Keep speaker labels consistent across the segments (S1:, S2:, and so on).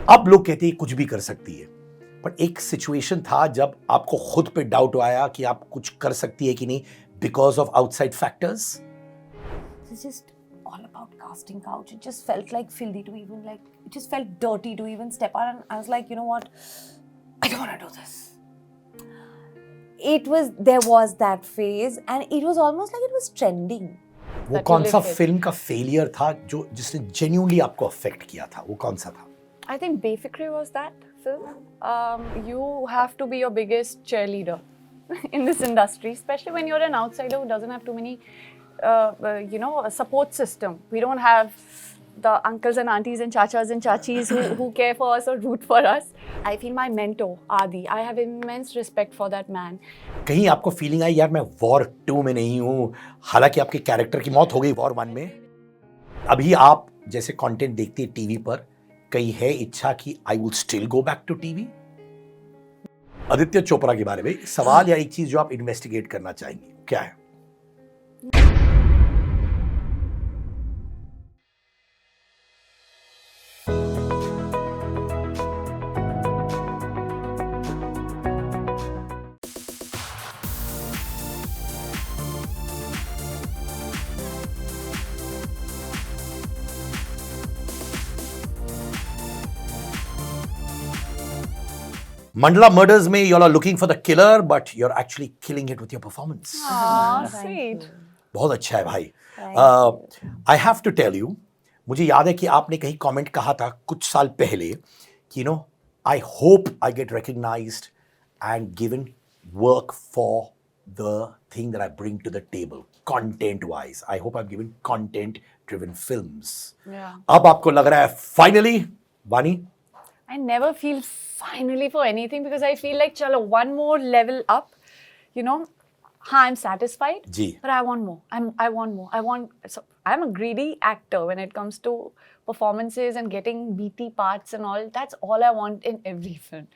S1: अब लोग कहते हैं कुछ भी कर सकती है, पर एक सिचुएशन था जब आपको खुद पे डाउट आया कि आप कुछ कर सकती है कि नहीं because of outside factors.
S2: It's just all about casting couch. It just felt like filthy to even like, it just felt dirty to even step out. And I was like, you know what? I don't want to do this. There was that phase and it was almost like it was trending.
S1: वो कौन सा film का failure था जो जिसने genuinely आपको affect किया था? वो कौन सा था?
S3: I think Befikri was that film. You have to be your biggest cheerleader in this industry, especially when you're an outsider who doesn't have too many, a support system. We don't have the uncles and aunties and chachas and chachis who care for us or root for us. I feel my mentor, Adi, I have immense respect for that man.
S1: कहीं आपको feeling आई यार मैं war 2 में नहीं हूँ, हालांकि आपके character की मौत हो गई वॉर 1 में. अभी आप जैसे कंटेंट देखती है टीवी पर, कहीं है इच्छा कि I will still go back to TV? Aditya Chopra के बारे में सवाल या एक चीज जो आप इन्वेस्टिगेट करना चाहेंगे क्या है? Mandala Murders में you all are looking for the killer, but you're actually killing it with your performance.
S3: Aww, sweet.
S1: बहुत अच्छा है भाई. I have to tell you, मुझे याद है कि आपने कहीं कमेंट कहा था कुछ साल पहले कि I hope I get recognized and given work for the thing that I bring to the table, content-wise. I hope I'm given content-driven films.
S3: Yeah.
S1: अब आपको लग रहा है finally, Vani?
S3: I never feel finally for anything because I feel like, chalo, one more level up, I'm satisfied, but I want more. I want more. So I'm a greedy actor when it comes to performances and getting BT parts and all. That's all I want in every film.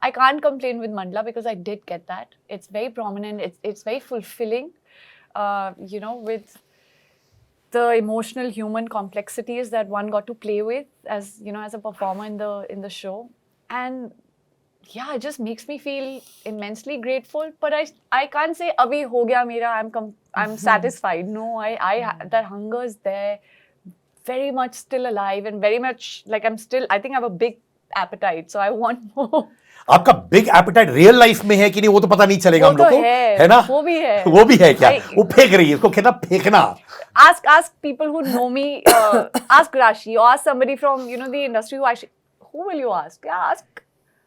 S3: I can't complain with Mandala because I did get that. It's very prominent. It's very fulfilling, with the emotional human complexities that one got to play with as a performer in the show. And yeah, it just makes me feel immensely grateful. But I can't say abhi ho gaya mera, I'm satisfied. No, I that hunger is there, very much still alive, and very much like I think I have a big appetite, so I want more.
S1: आपका big apatite real life में है कि नहीं वो तो पता नहीं चलेगा हम लोग को, है ना?
S3: वो भी है.
S1: वो भी है क्या? वो फेंक रही है, इसको कहना फेंकना.
S3: Ask people who know me, ask Rashi or ask somebody from the industry who will you ask? Yeah,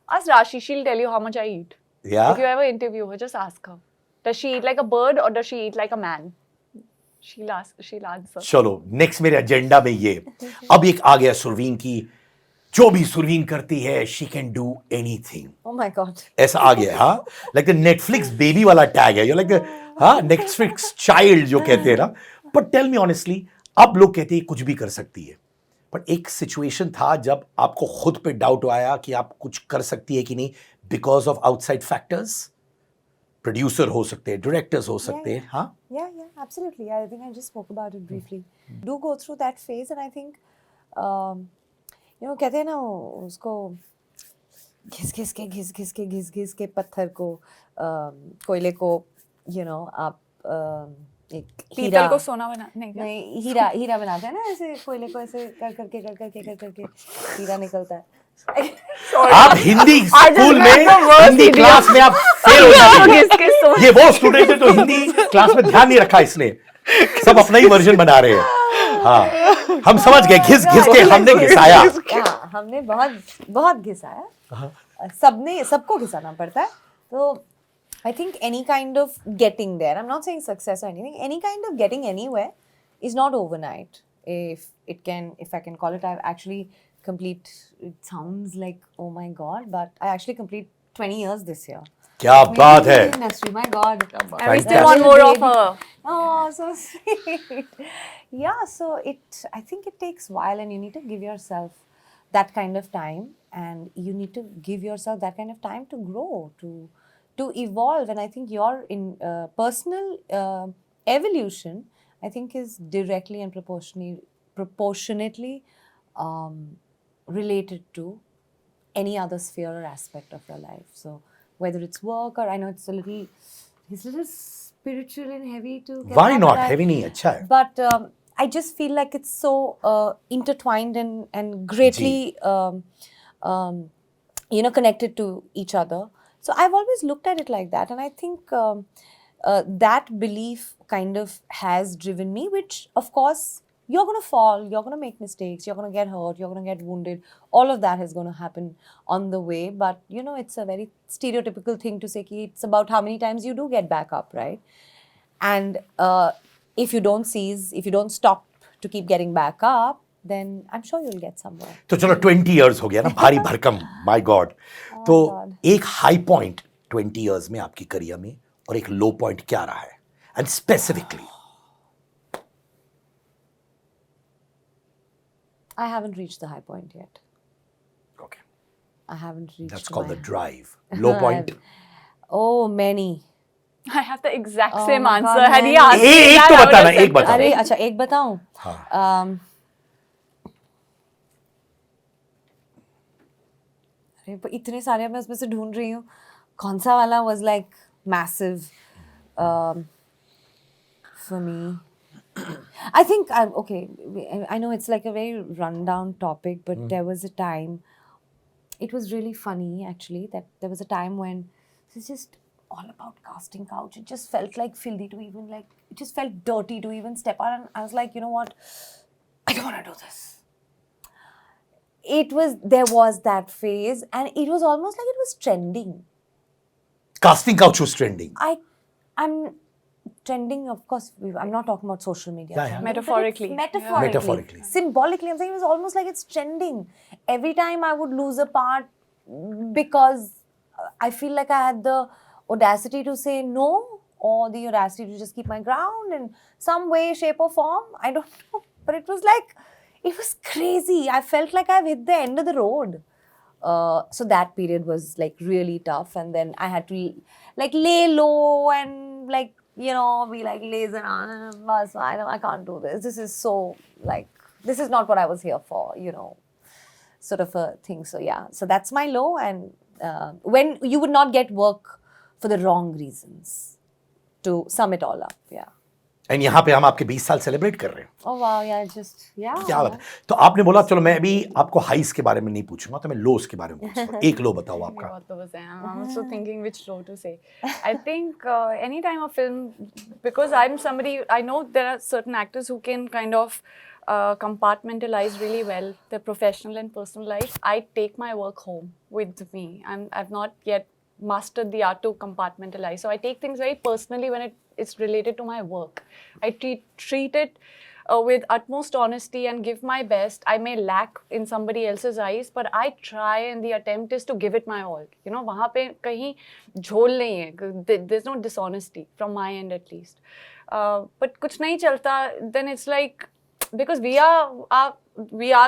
S3: ask Rashi. She'll tell you how much I eat.
S1: Yeah.
S3: If you ever interview her, just ask her. Does she eat like a bird or does she eat like a man? She'll answer.
S1: चलो next मेरे agenda में ये अब एक आ गया सुरवीन की, जो भी सुरवीन करती है she can do anything.
S2: Oh my God.
S1: ऐसा आ गया. हाँ, लाइक द नेटफ्लिक्स बेबी वाला टैग है, लाइक हाँ नेटफ्लिक्स चाइल्ड जो कहते हैं ना. बट टेल मी ऑनेस्टली, अब लोग कहते हैं कुछ भी कर सकती है, पर एक सिचुएशन था जब आपको खुद पे डाउट आया कि आप कुछ कर सकती है कि नहीं because of outside factors. Producer हो सकते हैं, डायरेक्टर्स हो सकते हैं. हाँ,
S2: Yeah, absolutely. I think I just spoke about it briefly. Do go through that phase, and I think, कहते हैं ना उसको घिस के पत्थर को, कोयले को, आप एक
S3: पीतल को सोना बना
S2: नहीं हीरा बनाते हैं ना, ऐसे कोयले को ऐसे कर करके हीरा निकलता है.
S1: आप हिंदी स्कूल में हिंदी क्लास में आप फेल हो जाते हैं. ये वो स्टूडेंट है जो हिंदी क्लास में ध्यान नहीं रखा, इसने सब अपना ही वर्जन बना रहे हैं. हाँ, हम समझ गए, घिस के हमने घिसाया.
S2: हमने बहुत घिसाया. सबको घिसाना पड़ता है. तो I think any kind of getting there, I'm not saying success or anything, any kind of getting anywhere is not overnight. If I can call it, I've actually it sounds like, oh my God, but I actually complete 20 years this year.
S1: क्या बात है.
S2: Industry, my God.
S3: And we still want more of her.
S2: Oh, so sweet. Yeah, so I think it takes a while, and you need to give yourself that kind of time, and you need to give yourself that kind of time to grow, to evolve. And I think your personal evolution, I think, is directly and proportionately related to any other sphere or aspect of your life. So whether it's work or I know it's he's a little spiritual and heavy to get
S1: Why
S2: that,
S1: not?
S2: but
S1: Heavy नहीं अच्छा है.
S2: But I just feel like it's so intertwined and greatly connected to each other. So I've always looked at it like that, and I think that belief kind of has driven me, which of course you're going to fall, you're going to make mistakes, you're going to get hurt, you're going to get wounded. All of that is going to happen on the way. But, it's a very stereotypical thing to say ki it's about how many times you do get back up, right? And if you don't cease, if you don't stop to keep getting back up, then I'm sure you'll get somewhere.
S1: तो चलो 20 years हो गया ना, भारी भरकम, my God. तो एक high point 20 years में आपकी करियर में और एक low point क्या रहा है? And specifically.
S2: I haven't reached the high point yet.
S1: Okay.
S2: I haven't reached.
S1: That's called
S2: my
S1: the drive. Low point.
S2: Oh, many.
S3: I have the exact same
S2: my
S3: answer.
S2: God,
S3: Had he
S2: man.
S3: asked me
S1: एक
S3: that,
S1: तो
S3: I would
S1: बताना,
S3: have said
S1: एक बताओ.
S2: अरे अच्छा एक बताऊं.
S1: हाँ.
S2: अरे इतने सारे मैं उसमें से ढूंढ रही हूँ. कौन सा वाला was like massive for me? I think I know it's like a very rundown topic, but there was a time. It was really funny actually that there was a time when it's just all about casting couch. It just felt like filthy to even it just felt dirty to even step out, and I was like, you know what? I don't want to do this. There was that phase, and it was almost like it was trending.
S1: Casting couch was trending.
S2: I'm trending, of course. I'm not talking about social media.
S1: Yeah.
S3: Metaphorically.
S2: Metaphorically. Symbolically, I'm saying it was almost like it's trending. Every time I would lose a part because I feel like I had the audacity to say no, or the audacity to just keep my ground in some way, shape or form. I don't know. But it was crazy. I felt like I've hit the end of the road. So that period was really tough, and then I had to lay low and be lazy. I can't do this. This is so this is not what I was here for, sort of a thing. So yeah, so that's my low, and when you would not get work for the wrong reasons, to sum it all up, yeah.
S1: And यहाँ पे हम आपके 20 साल celebrate कर रहे हैं.
S2: Oh wow, yeah.
S1: क्या बात है. तो आपने बोला चलो मैं अभी आपको हाइस के बारे में नहीं पूछूंगा, तो मैं लोस के बारे में पूछूंगा. एक लो बताओ आपका.
S3: I'm also thinking which low to say. I think anytime a film, because I'm somebody, I know there are certain actors who can kind of compartmentalize really well their professional and personal life. I take my work home with me, and I've not yet mastered the art to compartmentalize. So I take things very personally when it's related to my work. I treat it with utmost honesty and give my best. I may lack in somebody else's eyes, but I try, and the attempt is to give it my all. वहाँ पे कहीं झोल नहीं है. There's no dishonesty from my end at least. But कुछ नहीं चलता, then it's like, because we are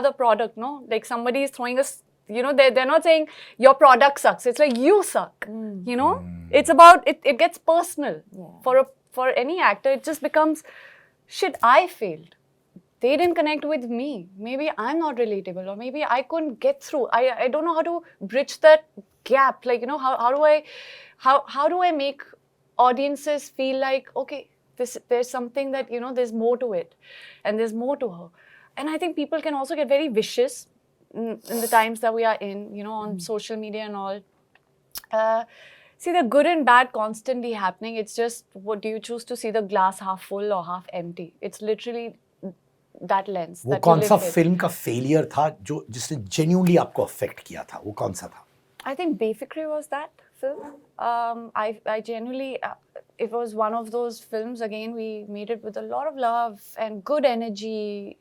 S3: the product, no? Like somebody is throwing us. They're not saying your product sucks. It's like you suck. It's about it gets personal. Yeah. For any actor, it just becomes, shit, I failed. They didn't connect with me. Maybe I'm not relatable, or maybe I couldn't get through. I don't know how to bridge that gap. How do I make audiences feel like, okay, there's something that, there's more to it, and there's more to her. And I think people can also get very vicious in the times that we are in, on social media and all. See, the good and bad constantly happening. It's just, what do you choose to see the glass half full or half empty? It's literally that lens.
S1: वो कौन सा film का failure था जो जिसने genuinely आपको affect किया था? वो कौन सा था?
S3: I think Befikri was that film. I genuinely, it was one of those films. Again, we made it with a lot of love and good energy.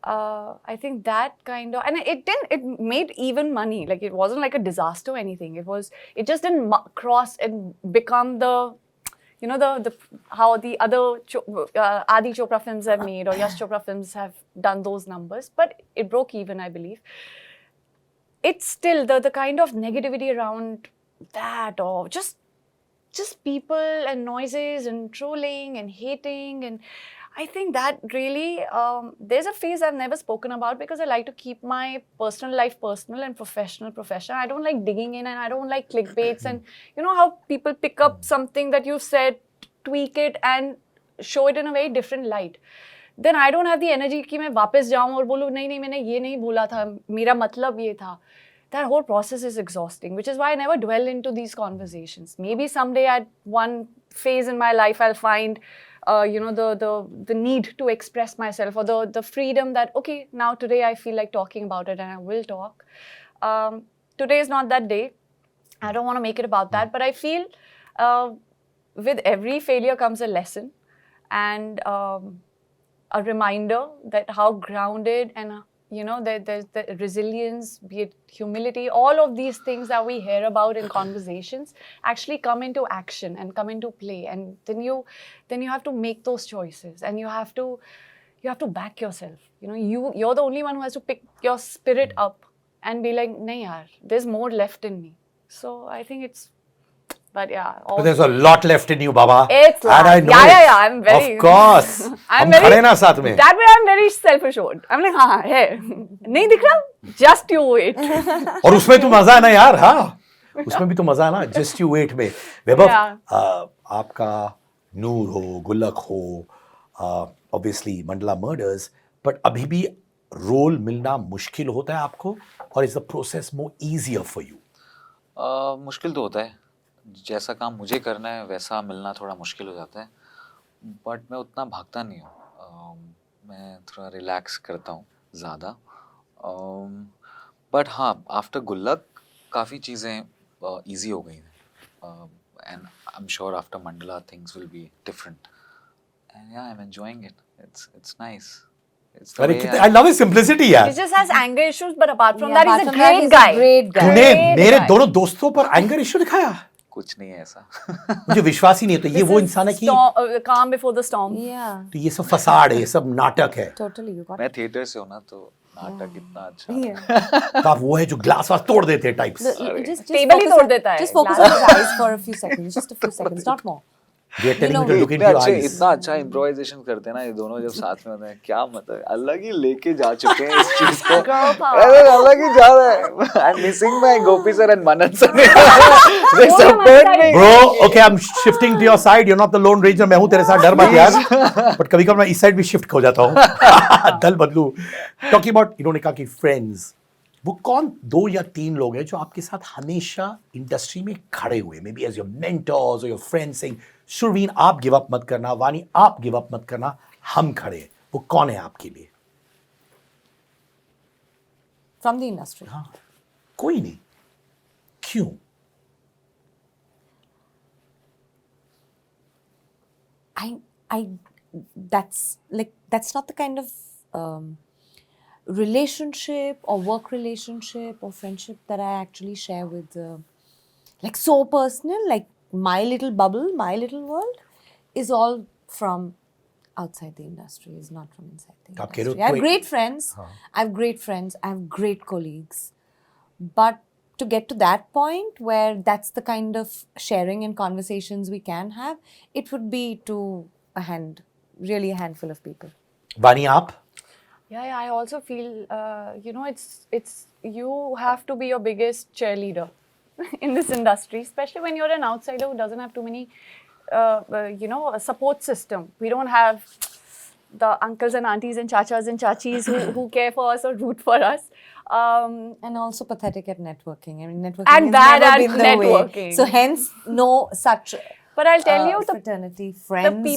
S3: I think that kind of, and it made even money. Like, it wasn't like a disaster or anything. It just didn't cross and become the, how the other Adi Chopra films have made, or Yash Chopra films have done those numbers. But it broke even, I believe. It's still the kind of negativity around that, or just people and noises and trolling and hating, and I think that really, there's a phase I've never spoken about because I like to keep my personal life personal and professional professional. I don't like digging in and I don't like clickbaits and you know how people pick up something that you've said, tweak it and show it in a very different light. Then I don't have the energy कि मैं वापस जाऊँ और बोलूँ नहीं नहीं मैंने ये नहीं बोला था मेरा मतलब ये था. That whole process is exhausting, which is why I never dwell into these conversations. Maybe someday at one phase in my life I'll find you know the need to express myself or the freedom that okay now today I feel like talking about it and I will talk. Today is not that day. I don't want to make it about that, but I feel with every failure comes a lesson and a reminder that how grounded and you know there's the resilience, be it humility, all of these things that we hear about in conversations actually come into action and come into play, and then you have to make those choices and you have to back yourself. You know, you're the only one who has to pick your spirit up and be like, nahi yaar, there's more left in me. So I think it's. But yeah,
S1: but there's a lot left in you, Baba.
S3: It's
S1: and I know
S3: yeah,
S1: it.
S3: yeah. I'm very.
S1: Of course.
S3: I'm
S1: हम
S3: very.
S1: खड़े ना साथ में.
S3: That way, I'm very self-assured. I'm like, हाँ है. नहीं दिख रहा? Just you wait.
S1: और उसमें तो मजा है ना यार, हाँ. उसमें भी तो मजा है ना. Just you wait में. वैभव, आपका नूर हो, गुल्लक हो, obviously मंडला murders, but अभी भी रोल मिलना मुश्किल होता है आपको, or is the process more easier for you?
S4: मुश्किल तो होता है. जैसा काम मुझे करना है वैसा मिलना थोड़ा मुश्किल हो जाता है, बट मैं उतना भागता नहीं हूँ. मैं थोड़ा रिलैक्स करता हूँ ज़्यादा. बट हाँ, आफ्टर गुल्लक काफ़ी चीज़ें ईजी हो गई हैं, and I am sure after Mandla things will be different, and yeah I am enjoying it. It's nice.
S1: I love his simplicity यार.
S3: He just has anger issues, but apart from
S2: Yeah,
S3: that, he's
S2: apart
S3: a
S2: from that,
S3: great
S2: he's a
S3: guy.
S2: great guy.
S1: तूने
S3: Great
S1: मेरे
S3: guy.
S1: दोनों दोस्तों पर anger issue दिखाया?
S4: कुछ नहीं है ऐसा.
S1: मुझे विश्वास ही नहीं है. तो ये वो इंसान है कि
S3: calm before the storm.
S2: Yeah,
S1: तो ये सब फसाड है, ये सब नाटक है.
S2: totally. You got
S4: मैं
S2: it.
S4: थिएटर से हूँ ना, तो नाटक इतना अच्छा.
S2: Yeah.
S1: तो आप वो है जो ग्लास वास तोड़ देते हैं टाइप्स.
S2: Just
S3: Table ही
S2: focus
S3: तोड़
S2: on-
S3: देता है.
S2: Just focus on his eyes for a few seconds. Just a few seconds, not more.
S1: They are telling
S2: You
S1: me to
S2: know-
S1: look into your eyes.
S4: इतना अच्छा improvisation करते हैं ना ये दोनों जब साथ में होते हैं. क्या मतलब अलग ही लेके जा चुके हैं इस चीज को.
S3: Girl power.
S4: अरे अलग ही जा रहा है. I am missing my Gopi sir and Manan sir. They support me.
S1: Bro, okay, I'm shifting to your side. You're not the lone ranger. मैं हूँ तेरे साथ, डर मत यार. But कभी कभी मैं इस साइड भी शिफ्ट हो जाता हूँ. दल बदलू. Talking about, इन्होंने कहा कि friends, वो कौन 2 या 3 लोग हैं जो आपके साथ हमेशा इंडस्ट्री में खड़े हुए, maybe as your mentors और योर फ्रेंड्स सेइंग शुरवीन आप गिव अप मत करना, वानी आप गिव अप मत करना, हम खड़े हैं. वो कौन है आपके लिए?
S2: From the industry.
S1: हाँ, कोई नहीं. क्यों?
S2: That's not the kind of relationship or work relationship or friendship that I actually share with, like so personal, like my little bubble, my little world is all from outside the industry, is not from inside the
S1: आप कह रहे हो
S2: industry. I have
S1: कोई-
S2: great friends, I have great friends, I have great colleagues, but to get to that point where that's the kind of sharing and conversations we can have, it would be to really a handful of people.
S1: वानी आप?
S3: Yeah, I also feel, you know, it's you have to be your biggest cheerleader in this industry, especially when you're an outsider who doesn't have too many, you know, a support system. We don't have the uncles and aunties and chachas and chachis who care for us or root for us.
S2: And also pathetic at networking. I mean, networking
S3: And
S2: has
S3: bad
S2: never
S3: at
S2: been the way.
S3: networking.
S2: So hence, no such
S3: But I'll tell you,
S2: fraternity,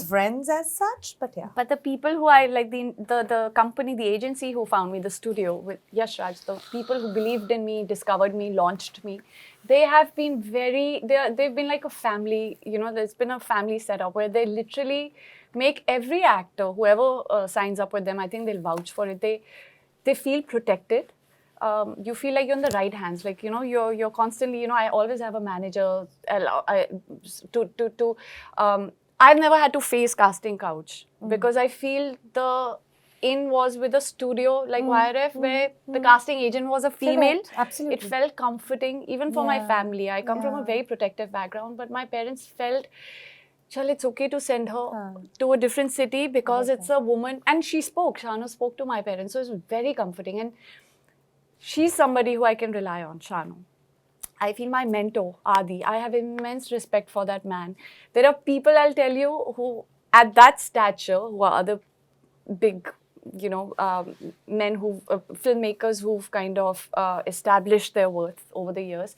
S2: friends as such. But yeah.
S3: But the people who I like, the company, the agency who found me, the studio with Yash Raj, the people who believed in me, discovered me, launched me, they have been they've been like a family. You know, there's been a family setup where they literally make every actor, whoever signs up with them, I think they'll vouch for it. They feel protected. You feel like you're in the right hands. Like, you know, you're constantly, you know, I always have a manager. I've never had to face casting couch because I feel the in was with a studio like YRF where the casting agent was a female.
S2: Correct, absolutely.
S3: It felt comforting even for my
S2: Yeah,
S3: family. I come from a
S2: yeah.
S3: very protective background, but my parents felt Chal, it's okay to send her
S2: हाँ.
S3: to a different city because it's a woman. And she spoke, Shanu spoke to my parents. So it's very comforting. And she's somebody who I can rely on, Shanu. I feel my mentor, Adi. I have immense respect for that man. There are people, I'll tell you, who at that stature, who are other big, men who, filmmakers who've kind of established their worth over the years.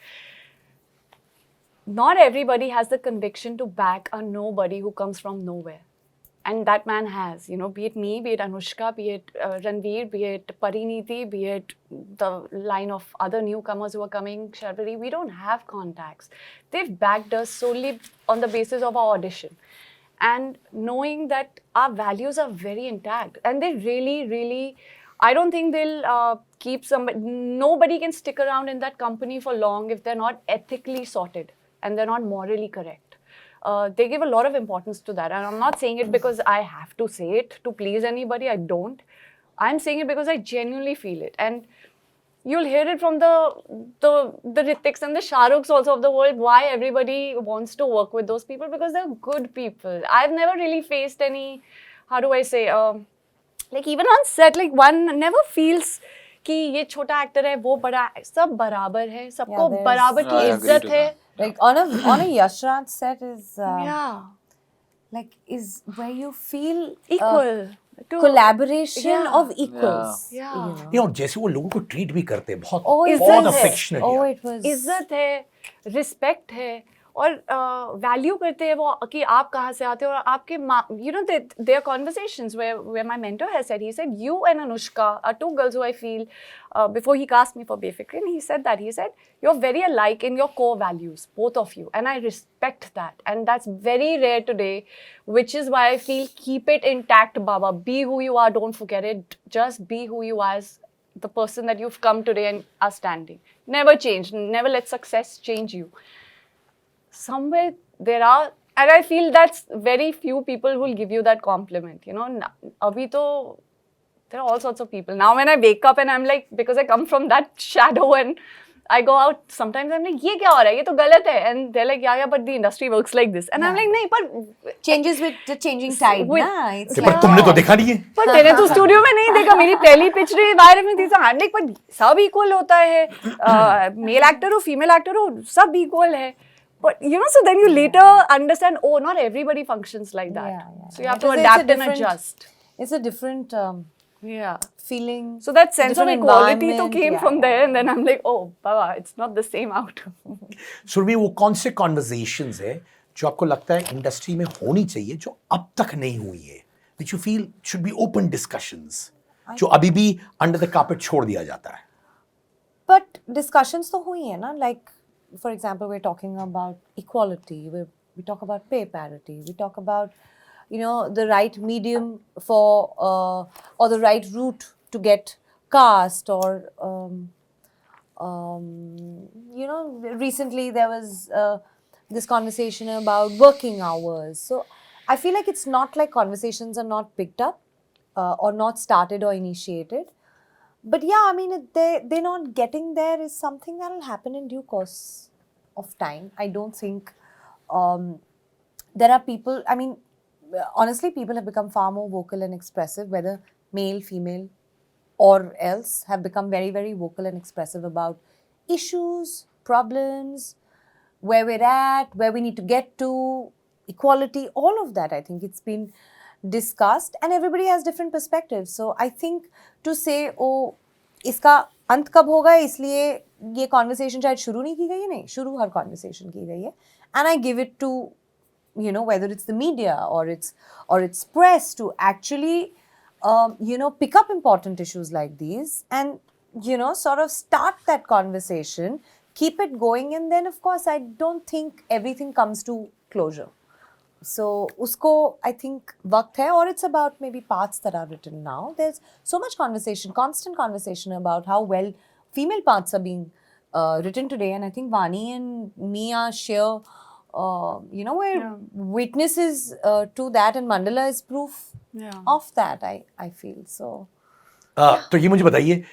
S3: Not everybody has the conviction to back a nobody who comes from nowhere. And that man has, be it me, be it Anushka, be it Ranveer, be it Pariniti, be it the line of other newcomers who are coming, Sharvari. We don't have contacts. They've backed us solely on the basis of our audition. And knowing that our values are very intact. And they really, really, I don't think they'll keep somebody, nobody can stick around in that company for long if they're not ethically sorted and they're not morally correct. They give a lot of importance to that. And I'm not saying it because I have to say it to please anybody. I don't. I'm saying it because I genuinely feel it. And you'll hear it from the Hritiks and the Shah Rukhs also of the world, why everybody wants to work with those people, because they're good people. I've never really faced any, how do I say, like even on set, like one never feels कि ये छोटा actor है वो बड़ा सब बराबर है सबको बराबर की इज्जत है.
S2: Like on a Yash Raj set is
S3: like
S2: is where you feel
S3: equal.
S2: Collaboration of equals.
S1: जैसे वो लोगों को ट्रीट भी करते हैं बहुत
S2: affectionate. It was
S3: इज्जत है, रिस्पेक्ट है और वैल्यू करते हैं वो कि आप कहाँ से आते हो और आपके there are conversations where my mentor has said, he said, you and Anushka are two girls who I feel, before he cast me for Befikri, he said, you're very alike in your core values, both of you, and I respect that, and that's very rare today, which is why I feel keep it intact, Baba, be who you are, don't forget it, just be who you are as the person that you've come today and are standing. Never change, never let success change you. Somewhere there are, and I feel that's very few people who will give you that compliment, abhi to, there are all sorts of people. Now when I wake up and I'm like, because I come from that shadow and I go out, sometimes I'm like, ye kya ho raha hai, ye to galat hai, and they're like, yeah, but the industry works like this, and I'm like, nahi, but
S2: changes with the changing tide,
S1: पर तुमने तो देखा नहीं है,
S3: पर मैंने तो studio में नहीं देखा, मेरी पहली पिच रही वायरल में थी, I'm like, पर सब इक्वल होता है, मेल एक्टर हो फीमेल एक्टर हो सब इक्वल है. But so then you later understand, oh, not everybody functions like that. So you have to adapt and adjust.
S2: It's a different feeling.
S3: So that sense of equality to came from there, and then I'm like, oh, Baba, it's not the same out.
S1: Surabhi, वो कौन से conversations है जो आपको लगता है industry में होनी चाहिए जो अब तक नहीं हुई है, which you feel should be open discussions, जो अभी भी under the carpet छोड़ दिया जाता है?
S2: But discussions तो हुई है ना, like for example, we're talking about equality, we talk about pay parity, we talk about, the right medium for, or the right route to get cast, or, recently there was this conversation about working hours. So I feel like it's not like conversations are not picked up or not started or initiated. But yeah, I mean, they're not getting there is something that will happen in due course of time. I don't think there are people, I mean, honestly, people have become far more vocal and expressive, whether male, female, or else, have become very, very vocal and expressive about issues, problems, where we're at, where we need to get to, equality, all of that. I think it's been discussed, and everybody has different perspectives. So I think to say, oh, इसका अंत कब होगा, इसलिए ये conversation शायद शुरू नहीं की गई है, नहीं, शुरू हर conversation की गई है, and I give it to, whether it's the media or it's press to actually, pick up important issues like these and, sort of start that conversation, keep it going, and then of course I don't think everything comes to closure. So, usko, I think, waqt hai, or it's about maybe parts that are written now. There's so much conversation, constant conversation about how well female parts are being written today. And I think Vani and me are sheer, we're witnesses to that, and Mandala is proof of that, I feel. So,
S1: तो ये मुझे बताइए,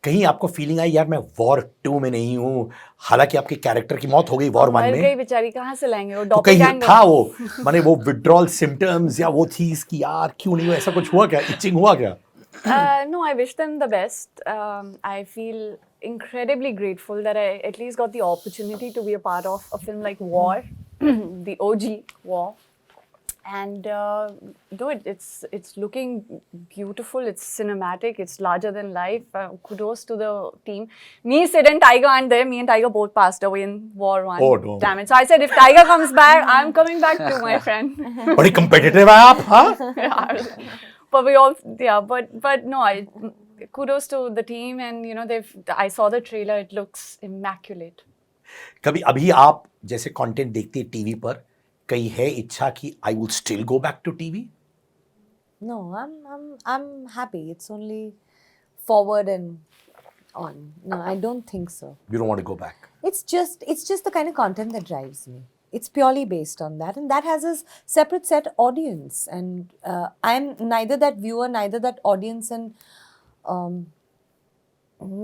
S1: कहीं आपको feeling आई यार मैं war 2 में नहीं हूँ, हालांकि आपके कैरेक्टर की मौत हो गई वॉर 1
S3: मर
S1: में,
S3: गई बेचारी, कहाँ से लाएंगे वो
S1: तो कहीं
S3: doppelganger?
S1: था वो माने वो विड्रॉल सिम्टम्स या वो चीज कि यार क्यों नहीं हुआ, ऐसा कुछ हुआ क्या, इचिंग हुआ क्या?
S3: No, I wish them the best. I feel incredibly grateful that I at least got the opportunity to be a part of a film like War, the OG War. And no, it's looking beautiful. It's cinematic. It's larger than life. Kudos to the team. Me, Sid, and Tiger aren't there. Me and Tiger both passed away in War 1.
S1: Oh, no.
S3: Damn it! So I said, if Tiger comes back, I'm coming back too, my friend.
S1: बड़ी competitive है आप, हाँ?
S3: But we all, yeah. But no, kudos to the team, and you know, I saw the trailer. It looks immaculate.
S1: कभी अभी आप जैसे content देखते हैं टीवी पर, कहीं है इच्छा कि I will still go back to TV?
S2: No, I'm happy. It's only forward and on. No, I don't think so.
S1: You don't want to go back.
S2: It's just the kind of content that drives me. It's purely based on that, and that has a separate set audience. And I'm neither that viewer, neither that audience, and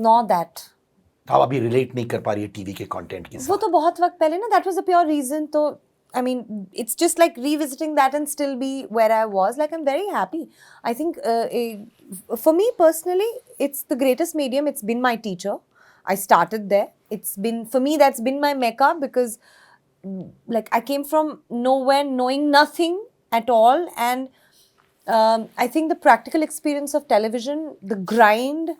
S2: nor that.
S1: आप अभी relate नहीं कर पा रही है TV के content के
S2: वो
S1: साथ?
S2: तो बहुत वक्त पहले ना, that was the pure reason. तो I mean, it's just like revisiting that and still be where I was. Like, I'm very happy. I think for me personally, it's the greatest medium. It's been my teacher. I started there. It's been, for me, that's been my mecca, because like I came from nowhere, knowing nothing at all. And I think the practical experience of television, the grind,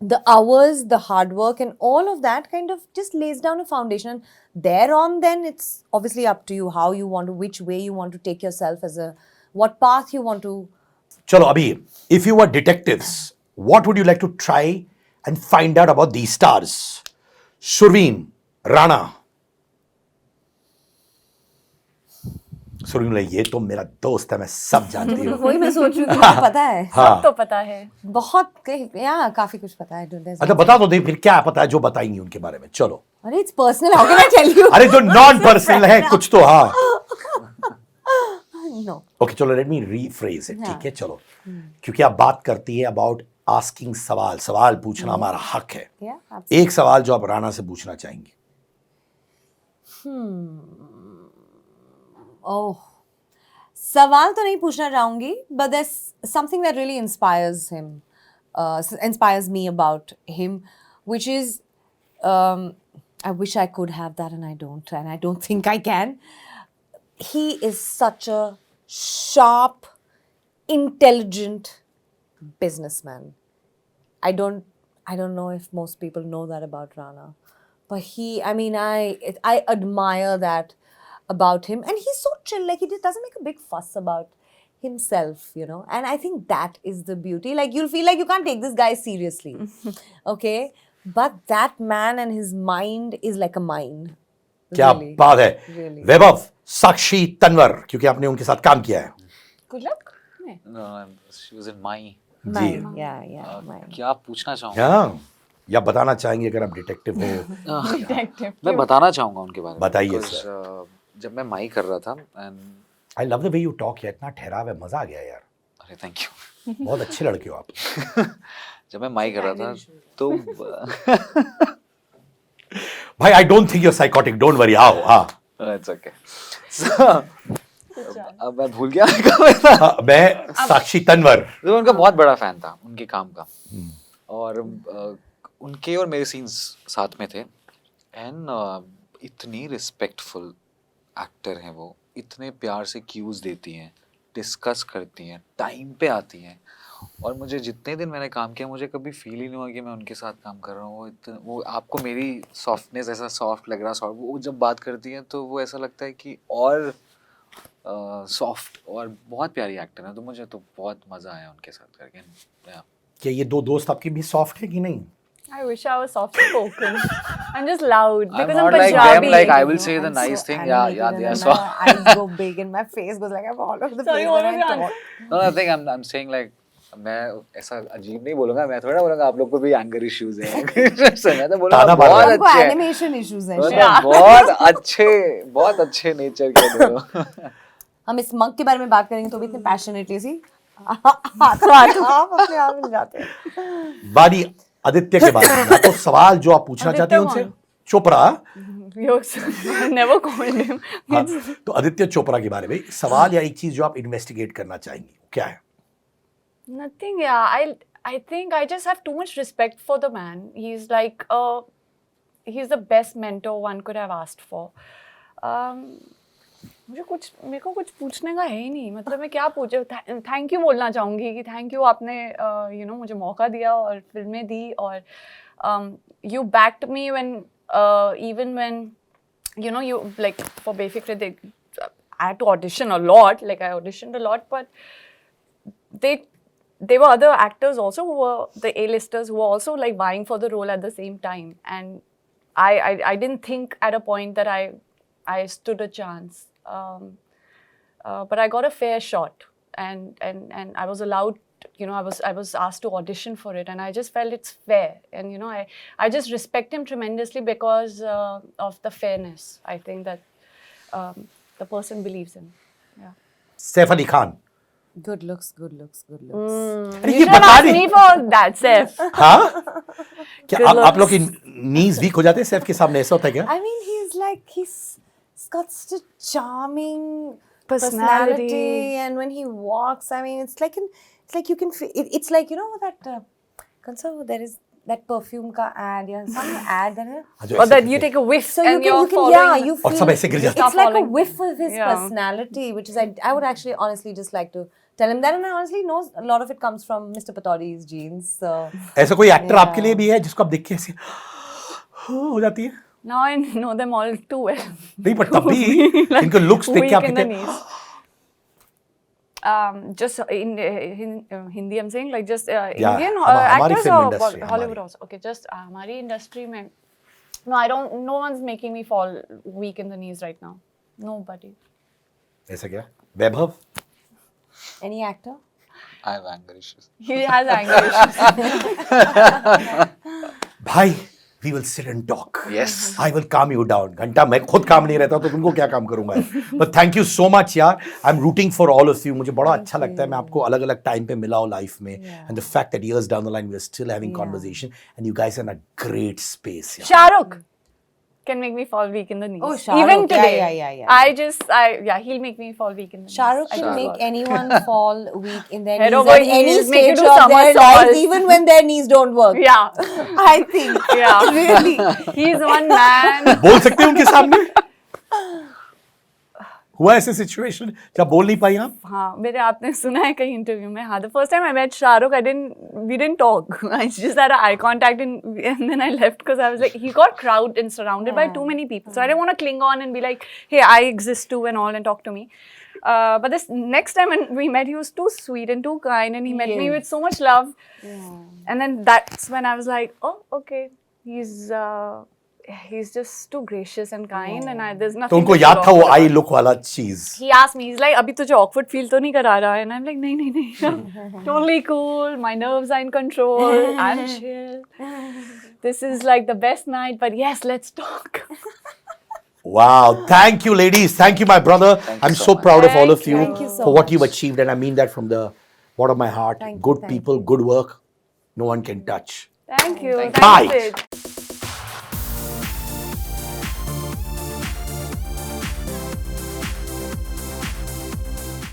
S2: the hours, the hard work, and all of that kind of just lays down a foundation. Thereon, then it's obviously up to you how you want to, which way you want to take yourself as a, what path you want to.
S1: चलो अभी, if you were detectives, what would you like to try and find out about these stars? Surveen, Rana. Surveen, ये तो मेरा दोस्त है, मैं सब जानती हूँ.
S2: वही मैं सोच रही हूँ, मुझे पता है.
S1: हाँ.
S3: तो पता है.
S2: बहुत या काफी कुछ पता है.
S1: अच्छा बता दो दे, फिर क्या पता है जो बताएंगी उनके बारे में? चलो.
S2: अरे it's personal. How can I tell you?
S1: अरे जो नॉन पर्सनल है कुछ तो, हाँ.
S2: No.
S1: ओके चलो, लेट मी रीफ्रेज इट. ठीक है चलो, क्योंकि आप बात करती है अबाउट आस्किंग सवाल पूछना हमारा हक है.
S2: Yeah, absolutely.
S1: एक सवाल जो आप राणा से पूछना चाहेंगी.
S2: Oh, सवाल तो नहीं पूछना चाहूंगी, but there's something that really inspires him, inspires me about him, which is, I wish I could have that, and I don't think I can. He is such a sharp, intelligent businessman. I don't know if most people know that about Rana, but I admire that about him, and he's so chill. Like, he just doesn't make a big fuss about himself, you know. And I think that is the beauty. Like, you'll feel like you can't take this guy seriously, okay? But that man and his mind is like a mine.
S1: क्या
S2: Really,
S1: बात है.
S2: really.
S1: वैभव, साक्षी तन्वर, क्योंकि आपने उनके साथ काम किया है.
S3: Good luck.
S4: No, she was in my.
S2: Mine, yeah, mine.
S4: क्या आप पूछना चाहूँगा?
S1: हाँ, या बताना चाहेंगे अगर आप डिटेक्टिव हो?
S3: Detective.
S4: मैं बताना चाहूँगा उनके बारे में.
S1: बताइए,
S4: Because,
S1: sir.
S4: जब मैं माई कर रहा था and
S1: I love the way you talk. इतना ठहराव है, मजा आ गया यार.
S4: अरे थैंक यू.
S1: बहुत अच्छे लड़के हो आप.
S4: जब मैं माई कर रहा था तो
S1: भाई I don't think you are psychotic, don't worry. आओ. हाँ.
S4: It's okay. अब मैं भूल गया कब था.
S1: मैं साक्षी तन्वर.
S4: तो मैं उनका बहुत बड़ा फैन था, उनके काम का. और उनके और मेरे सीन्स साथ में थे. एंड इतनी रिस्पेक्टफुल एक्टर हैं वो, इतने प्यार से क्यूज देती हैं, डिस्कस करती हैं, टाइम पे आती हैं. और मुझे जितने दिन मैंने काम किया, मुझे कभी फील ही नहीं हुआ कि मैं उनके साथ काम कर रहा हूँ. वो आपको मेरी सॉफ्टनेस ऐसा सॉफ्ट लग रहा है. वो जब बात करती हैं तो वो ऐसा लगता है कि और सॉफ्ट, और बहुत प्यारी एक्टर है. तो मुझे तो बहुत मज़ा आया उनके साथ करके.
S1: क्या ये दो दोस्त आपके भी सॉफ्ट है कि नहीं?
S3: I wish I was soft spoken. I'm just loud
S4: I'm
S3: because
S4: not
S3: I'm
S4: like
S3: Punjabi.
S4: them, like I will say the
S2: I'm
S4: nice
S2: so
S4: thing.
S2: animated,
S4: Yeah, they are
S2: and
S4: soft.
S2: my eyes go big and my face goes like I'm all over the
S3: Sorry,
S2: place
S3: all
S2: when I
S3: over
S2: talk.
S4: No, I think I'm saying like, मैं ऐसा अजीब नहीं बोलूँगा. मैं थोड़ा बोलूँगा आप लोग को भी एंगर इश्यूज हैं. मैं तो बोलूँगा
S1: ताना मार रहा है.
S4: बहुत
S2: हमको
S4: अच्छे,
S2: animation issues हैं.
S4: मतलब बहुत अच्छे नेचर के दो.
S2: हम इस मग के बारे में बात करेंगे तो भी इतने पैशनेटली सी आप अपने आप मिल जाते हैं.
S1: बारी आदित्य के बारे में. तो सवाल जो आप पूछना चाहती हैं
S3: आदित्य
S1: उनसे, Chopra.
S3: I never called him.
S1: हाँ, तो आदित्य चोपड़ा के बारे में सवाल या एक चीज जो आप इन्वेस्टिगेट करना चाहेंगी, क्या है?
S3: Nothing, yeah. I think I just have too much respect for the man. He's like he's the best mentor one could have asked for. मेरे को कुछ पूछने का है ही नहीं. मतलब मैं क्या पूछूं. थैंक यू बोलना चाहूँगी कि थैंक यू, आपने मुझे मौका दिया और फिल्में दी, और you backed me when even when you like for Befikre I had to audition a lot. Like I auditioned a lot, but there were other actors also who were the A-listers who were also like vying for the role at the same time, and I didn't think at a point that I stood a chance, but I got a fair shot, and I was allowed, I was asked to audition for it, and I just felt it's fair, and I just respect him tremendously because of the fairness. I think that the person believes in. Yeah.
S1: Saif Ali Khan.
S2: Good looks, good looks, good looks.
S1: अरे
S3: You
S1: ये
S3: should
S1: बता
S3: ask
S1: नहीं.
S3: me for that, Saif.
S1: हाँ, क्या
S3: Good
S1: आप लोग की
S3: looks.
S1: नीज week हो जाते हैं सैफ के सामने, ऐसा होता है क्या?
S2: I mean, he's got such a charming
S3: Personality.
S2: personality, and when he walks, I mean, it's like you can feel it, it's like that there is that perfume ka ad, yeah, some ad that है.
S1: हाँ, जो
S3: Or
S1: ऐसे
S3: that you
S1: करते
S3: take a whiff
S2: So
S3: and
S2: you
S3: you're
S2: can
S3: following.
S2: you
S1: और
S2: feel
S1: सब ऐसे गिर जाते
S2: it's like a
S3: falling.
S2: whiff of his
S3: Yeah.
S2: personality, which is I would actually honestly just like to tell him that, and I honestly know a lot of it comes from Mr. Pataudi's genes. So
S1: हैं. ऐसा कोई actor
S2: Yeah.
S1: आपके लिए भी है जिसको आप देख के ऐसे हो जाती है?
S3: Now I know them all too well.
S1: नहीं, पर तब भी
S3: Like
S1: इनको लुक्स देख के आप
S3: weak in the
S1: कहते हैं,
S3: knees. Just in Hindi, I'm saying like just Indian
S1: हमारी
S3: actors
S1: film
S3: or
S1: industry,
S3: Hollywood
S1: हमारी.
S3: also. Okay, just हमारी industry में. No, I don't. No one's making me fall weak in the knees right now. Nobody.
S1: ऐसा क्या? वैभव?
S2: any actor?
S4: I have anger issues.
S3: He has anger issues.
S1: भाई, we will sit and talk.
S4: Yes.
S1: I will calm you down. घंटा मैं खुद काम नहीं रहता तो तुमको क्या काम करूंगा? But thank you so much यार. I'm rooting for all of you. मुझे बड़ा अच्छा लगता है मैं आपको अलग-अलग टाइम पे मिला हूँ लाइफ में. And the fact that years down the line we are still having conversation and you guys are in a great space. यार.
S3: Shahrukh can make me fall weak in the knees.
S2: Oh, Shah
S3: Even
S2: Rukh.
S3: today.
S2: Yeah.
S3: He'll make me fall weak in the knees.
S2: Shah Rukh
S3: I
S2: can
S3: swear.
S2: make anyone fall weak in their
S3: Head
S2: knees
S3: over
S2: at any
S3: heels, make you
S2: stage
S3: do
S2: of their
S3: somersaults.
S2: life, even when their knees don't work.
S3: Yeah.
S2: I think.
S3: Yeah.
S2: Really.
S3: He's one man.
S1: बोल सकते हैं उनके सामने? हुआ ऐसे situation जब बोल नहीं पाई आप?
S3: हाँ, मेरे आपने सुना है कहीं इंटरव्यू में. हाँ, the first time I met Shahrukh, we didn't talk. I just had eye contact and then I left because I was like, he got crowded and surrounded by too many people. So I didn't want to cling on and be like, hey, I exist too and all and talk to me. But this next time when we met, he was too sweet and too kind and he met me with so much love. And then that's when I was like, oh, okay, he's just too gracious and kind and there's nothing.
S1: तो उनको
S3: to
S1: याद
S3: feel
S1: था वो
S3: awkward.
S1: I look वाला चीज.
S3: He asked me, he's like, अभी तुझे awkward feel तो नहीं करा रहा है? And I'm like, नहीं. Totally cool. My nerves are in control. I'm chill. This is like the best night, but yes, let's talk.
S1: Wow, thank you ladies, thank you my brother.
S4: Thank you
S1: I'm
S4: so
S1: so
S4: much.
S1: proud of all of you
S2: Thank you so
S1: for what you've
S2: much.
S1: achieved and I mean that from the bottom of my heart.
S2: Thank you,
S1: Good
S2: thank
S1: people, good work, no one can touch.
S3: Thank you.
S1: Bye.
S3: Thanks, Sid.